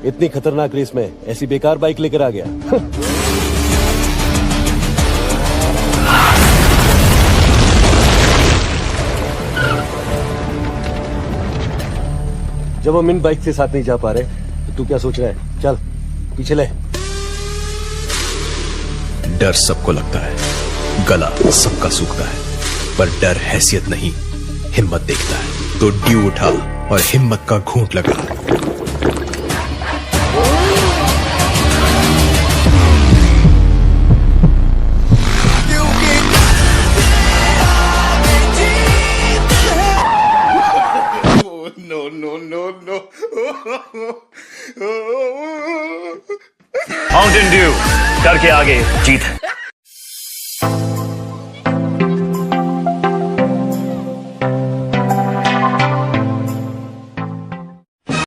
इतनी खतरनाक रेस में ऐसी बेकार बाइक लेकर आ गया। जब हम इन बाइक के साथ नहीं जा पा रहे तो तू क्या सोच रहा है? चल पीछे ले। डर सबको लगता है, गला सबका सूखता है, पर डर हैसियत नहीं हिम्मत देखता है। तो ड्यू उठा और हिम्मत का घूंट लगा। No. माउंटेन ड्यू, डर के आगे जीत है।